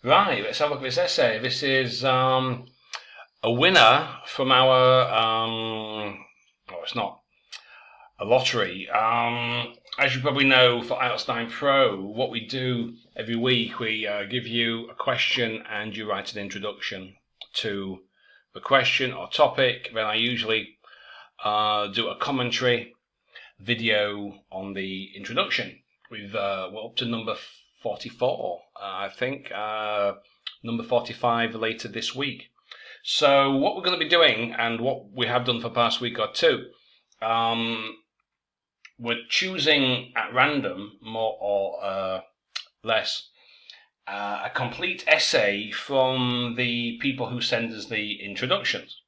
Right, let's have a look at this essay. This is a winner from our, oh, it's not a lottery. As you probably know, for IELTS 9 Pro, what we do every week, we give you a question and you write an introduction to the question or topic. Then I usually do a commentary video on the introduction. We're up to number 44, I think. Number 45 later this week. So what we're going to be doing, and what we have done for the past week or two, we're choosing at random, more or less, a complete essay from the people who send us the introductions.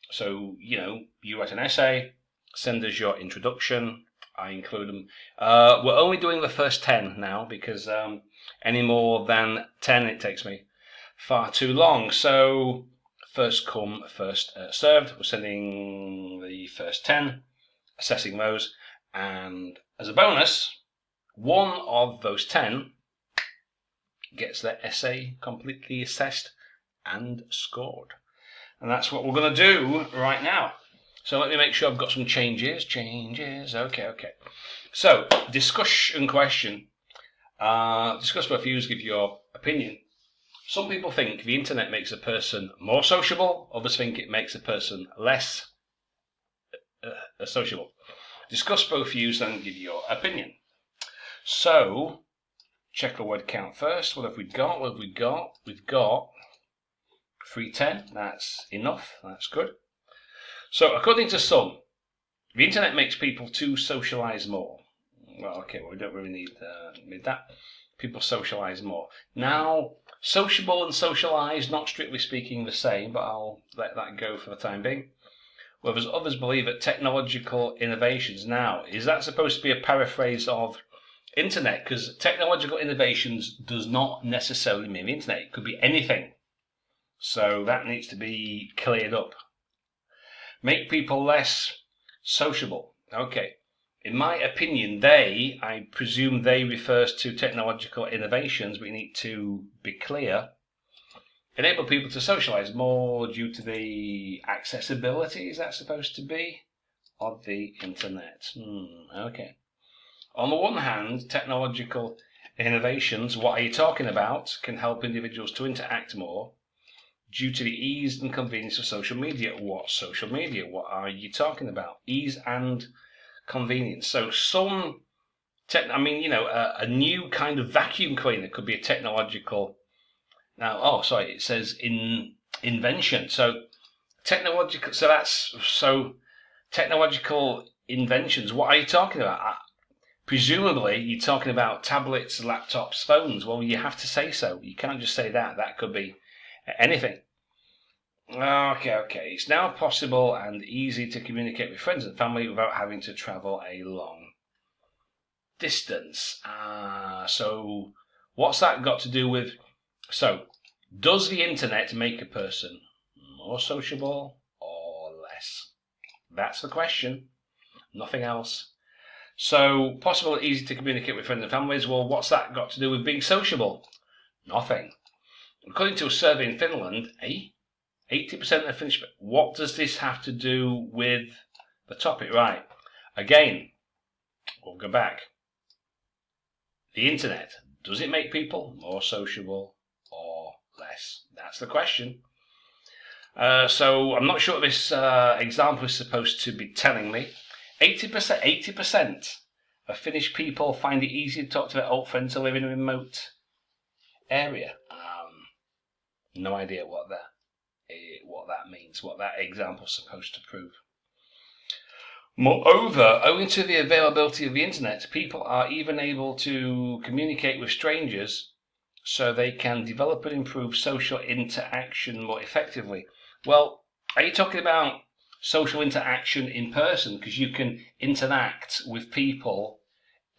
So, you write an essay, send us your introduction, I include them. We're only doing the first 10 now because any more than 10 it takes me far too long. So first come, first served. We're sending the first 10, assessing those, and as a bonus, one of those 10 gets their essay completely assessed and scored. And that's what we're going to do right now. So let me make sure I've got some changes. Okay. So, discussion question. Discuss both views, give your opinion. Some people think the internet makes a person more sociable. Others think it makes a person less sociable. Discuss both views and give your opinion. So, check the word count first. What have we got? We've got 310. That's enough. That's good. So, according to some, the internet makes people to socialise more. Well, okay, we don't really need that. People socialise more. Now, sociable and socialise, not strictly speaking the same, but I'll let that go for the time being. Whereas others believe that technological innovations. Now, is that supposed to be a paraphrase of internet? Because technological innovations does not necessarily mean the internet. It could be anything. So that needs to be cleared up. Make people less sociable. Okay. In my opinion, I presume they refers to technological innovations, but you need to be clear. Enable people to socialise more due to the accessibility, is that supposed to be, of the internet? Okay. On the one hand, technological innovations, what are you talking about, can help individuals to interact more due to the ease and convenience of social media. What's social media? What are you talking about? Ease and convenience. So a new kind of vacuum cleaner could be a technological. Now, it says invention. So technological. So technological inventions. What are you talking about? Presumably, you're talking about tablets, laptops, phones. Well, you have to say so. You can't just say that. That could be anything. Okay. It's now possible and easy to communicate with friends and family without having to travel a long distance. So what's that got to do with? So, does the internet make a person more sociable or less? That's the question. Nothing else. So, possible and easy to communicate with friends and families. Well, what's that got to do with being sociable? Nothing. According to a survey in Finland, 80% of Finnish. What does this have to do with the topic? Right. Again, we'll go back. The internet, does it make people more sociable or less? That's the question. So I'm not sure what this example is supposed to be telling me. 80% of Finnish people find it easy to talk to their old friends who live in a remote area. No idea what that means, what that example is supposed to prove. Moreover, owing to the availability of the internet, people are even able to communicate with strangers so they can develop and improve social interaction more effectively. Well, are you talking about social interaction in person? Because you can interact with people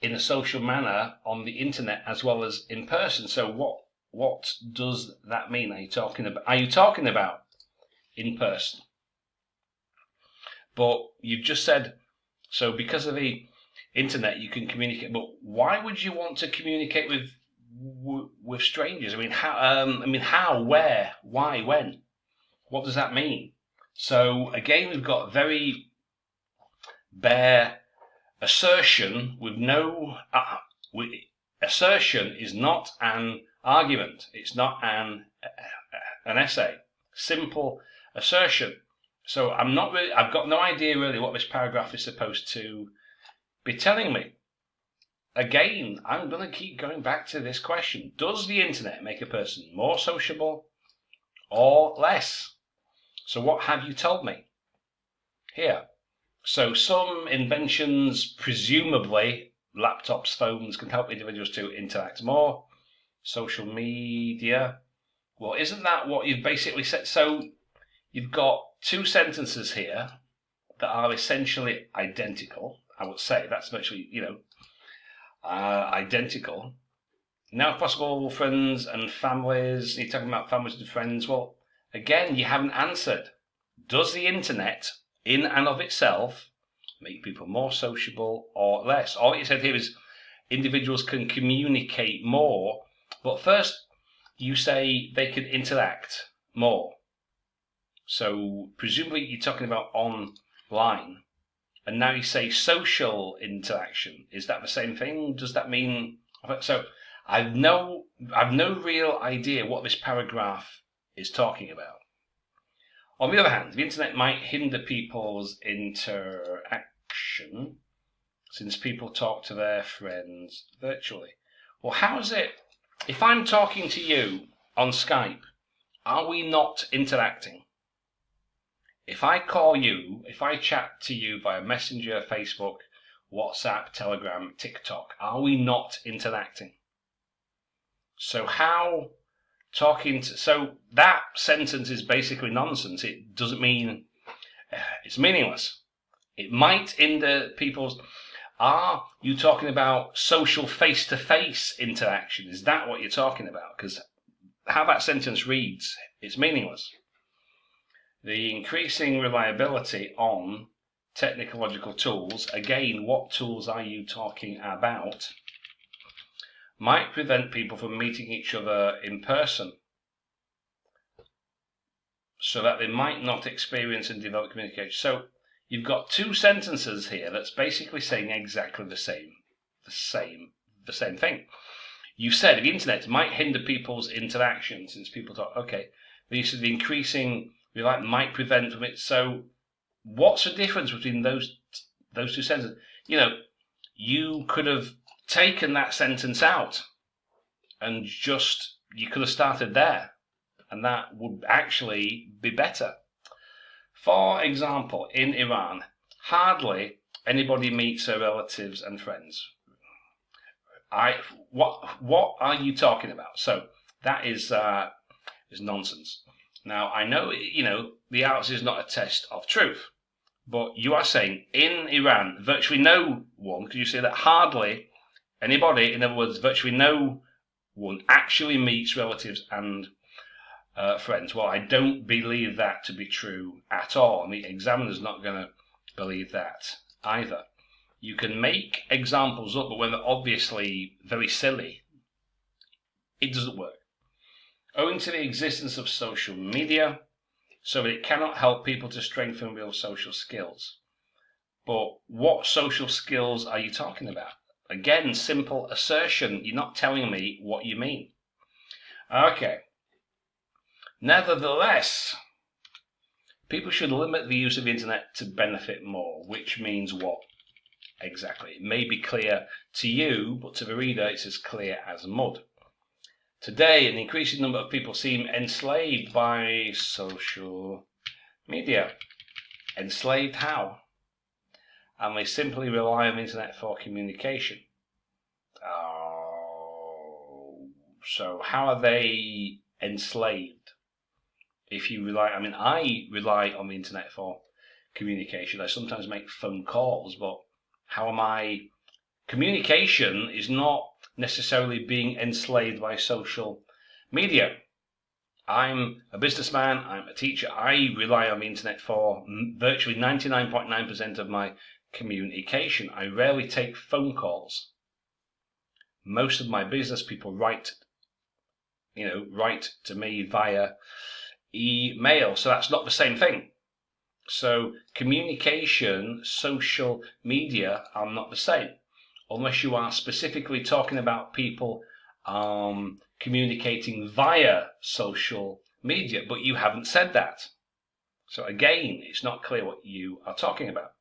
in a social manner on the internet as well as in person. So what does that mean? Are you talking about in person? But you've just said, so because of the internet you can communicate, but why would you want to communicate with with strangers. I mean, how, where, why, when? What does that mean? So again, we've got very bare assertion with no. Assertion is not an argument. It's not an essay. Simple assertion. So I've got no idea really what this paragraph is supposed to be telling me. Again, I'm going to keep going back to this question. Does the internet make a person more sociable or less? So what have you told me here? So some inventions, presumably laptops, phones, can help individuals to interact more. Social media. Well, isn't that what you've basically said? So you've got two sentences here that are essentially identical. I would say that's virtually, identical. Now, possible friends and families. You're talking about families and friends. Well, again, you haven't answered. Does the internet, in and of itself, make people more sociable or less? All you said here is individuals can communicate more, but first you say they can interact more. So presumably you're talking about online, and now you say social interaction. Is that the same thing? Does that mean so? I've no real idea what this paragraph is talking about. On the other hand, the internet might hinder people's interaction since people talk to their friends virtually. Well, how is it, if I'm talking to you on Skype, are we not interacting? If I call you, if I chat to you via Messenger, Facebook, WhatsApp, Telegram, TikTok, are we not interacting? So how so that sentence is basically nonsense. It doesn't mean, it's meaningless. It might hinder people's, are you talking about social face-to-face interaction? Is that what you're talking about? Because how that sentence reads, it's meaningless. The increasing reliability on technological tools, again, what tools are you talking about? Might prevent people from meeting each other in person, so that they might not experience and develop communication. So you've got two sentences here that's basically saying exactly the same thing. You said the internet might hinder people's interaction since people talk. Okay, but you said the increasing might prevent from it. So what's the difference between those two sentences? You could have taken that sentence out and you could have started there, and that would actually be better. For example, in Iran, hardly anybody meets their relatives and friends. What are you talking about? So that is nonsense. Now, I know, the IELTS is not a test of truth, but you are saying in Iran, virtually no one, could you say that hardly anybody, in other words, virtually no one actually meets relatives and friends? Well, I don't believe that to be true at all, and the examiner's not going to believe that either. You can make examples up, but when they're obviously very silly, it doesn't work. Owing to the existence of social media, so that it cannot help people to strengthen real social skills. But what social skills are you talking about? Again, simple assertion. You're not telling me what you mean. Okay. Nevertheless, people should limit the use of the internet to benefit more, which means what? Exactly. It may be clear to you, but to the reader it's as clear as mud. Today, an increasing number of people seem enslaved by social media. Enslaved how? And they simply rely on the internet for communication. So how are they enslaved? If you rely, I rely on the internet for communication. I sometimes make phone calls, but how am I? Communication is not necessarily being enslaved by social media. I'm a businessman, I'm a teacher, I rely on the internet for virtually 99.9% of my communication. I rarely take phone calls. Most of my business people write to me via email, so that's not the same thing. So communication, social media are not the same, unless you are specifically talking about people communicating via social media, but you haven't said that. So again, it's not clear what you are talking about.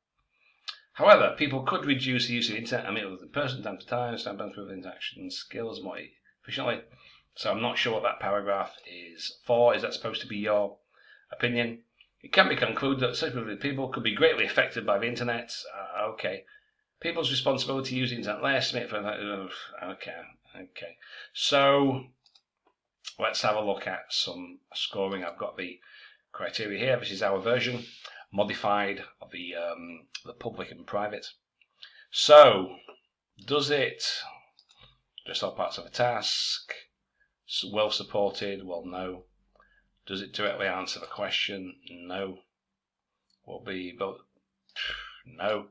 However, people could reduce the use of the internet, in person, time to time, sometimes with interaction skills more efficiently. So I'm not sure what that paragraph is for. Is that supposed to be your opinion? It can be concluded that such people could be greatly affected by the internet. Okay. People's responsibility to use the internet less. Okay. So let's have a look at some scoring. I've got the criteria here. This is our version, modified of the public and private. So, does it just all parts of a task? Well supported? Well, no. Does it directly answer the question? No. Will be, but no.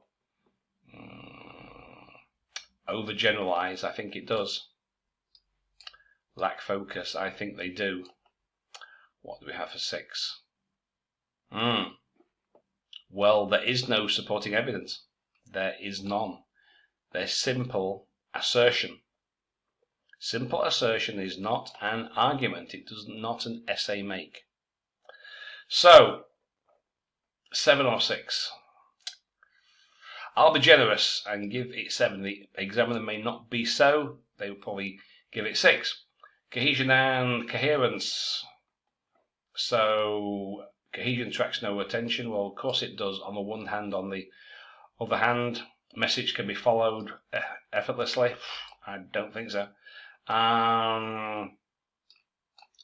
Overgeneralize? I think it does. Lack focus? I think they do. What do we have for 6? Well, there is no supporting evidence. There is none. There's simple assertion. Simple assertion is not an argument. It does not an essay make. So, 7 or 6. I'll be generous and give it 7. The examiner may not be so. They will probably give it 6. Cohesion and coherence. So, cohesion attracts no attention. Well, of course it does on the one hand. On the other hand, message can be followed effortlessly. I don't think so.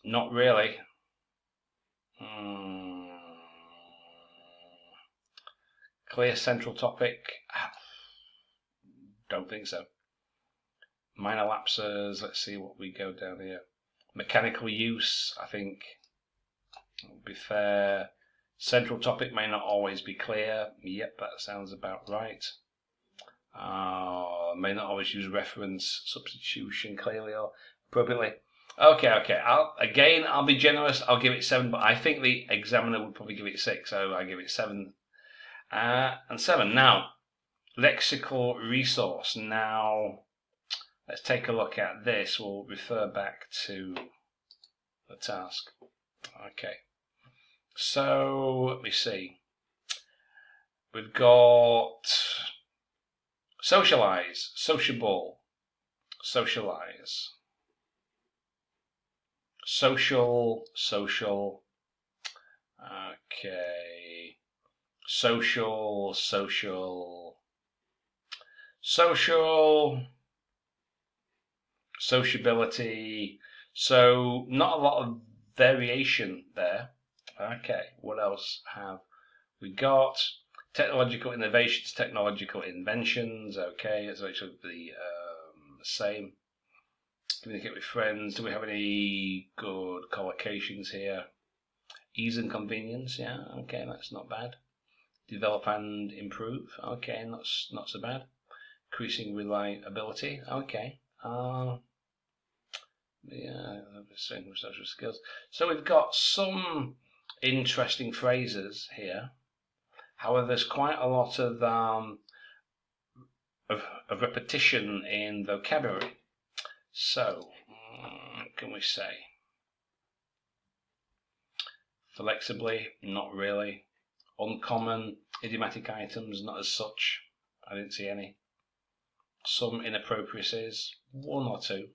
Not really. Clear central topic. Don't think so. Minor lapses. Let's see what we go down here. Mechanical use. I think would be fair. Central topic may not always be clear. Yep, that sounds about right. May not always use reference substitution clearly or appropriately. Okay. I'll be generous. I'll give it 7, but I think the examiner would probably give it 6, so I give it 7. And 7. Now, lexical resource. Now, let's take a look at this. We'll refer back to the task. Okay. So, let me see. We've got socialize, sociable, socialize, social, okay, social, sociability. So not a lot of variation there. Okay, what else have we got? Technological innovations, technological inventions. Okay, it's actually the same. Communicate with friends. Do we have any good collocations here? Ease and convenience. Yeah, okay, that's not bad. Develop and improve. Okay, not so bad. Increasing reliability. Okay. Yeah, same social skills. So we've got some interesting phrases here. However, there's quite a lot of repetition in vocabulary. So, what can we say? Flexibly, not really. Uncommon, idiomatic items, not as such. I didn't see any. Some inappropriacies, 1 or 2.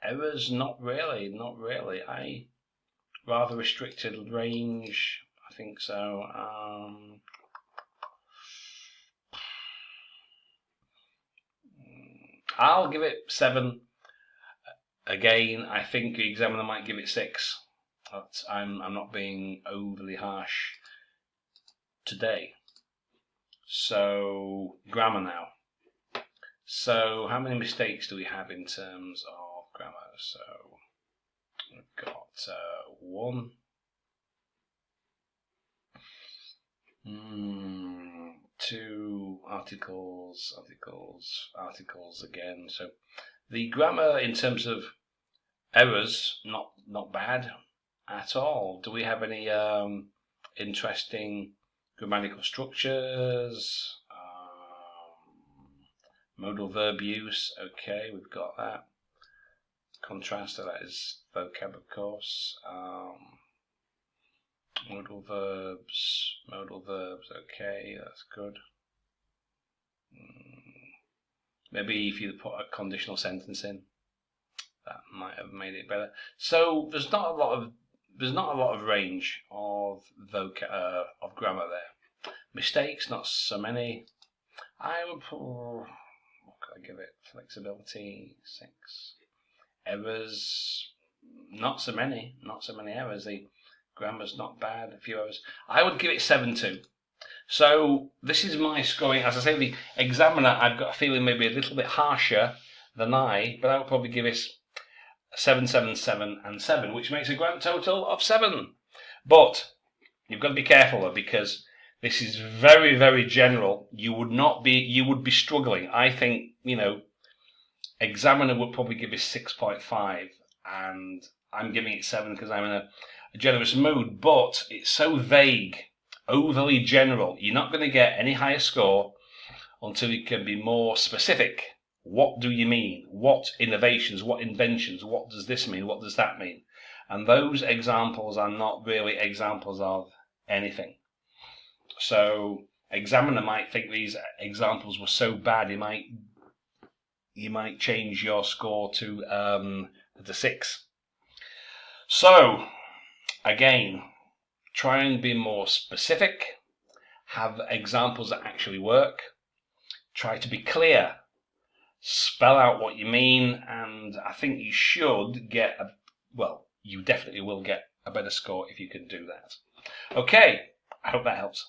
Errors, not really. I rather restricted range, I think so. I'll give it 7. Again, I think the examiner might give it 6. But I'm not being overly harsh today. So, grammar now. So, how many mistakes do we have in terms of grammar? So, we've got 1, 2, articles again. So the grammar in terms of errors, not bad at all. Do we have any interesting grammatical structures? Modal verb use, okay, we've got that. Contrast, so that is vocab, of course. Modal verbs, okay, that's good. Maybe if you put a conditional sentence in, that might have made it better. So there's not a lot of range of of grammar there. Mistakes, not so many. I would put, what could I give it? Flexibility, 6. Errors, not so many errors. The grammar's not bad, a few errors. I would give it 7 too. So this is my scoring. As I say, the examiner, I've got a feeling maybe a little bit harsher than but I would probably give it 7, 7, 7, and 7, which makes a grand total of 7. But you've got to be careful though, because this is very, very general. You would be struggling. I think, examiner would probably give it 6.5, and I'm giving it 7 because I'm in a generous mood, but it's so vague, overly general. You're not going to get any higher score until you can be more specific. What do you mean? What innovations? What inventions? What does this mean? What does that mean? And those examples are not really examples of anything. So examiner might think these examples were so bad, you might change your score to the 6. So again, try and be more specific. Have examples that actually work. Try to be clear. Spell out what you mean, and I think you should get you definitely will get a better score if you can do that. Okay, I hope that helps.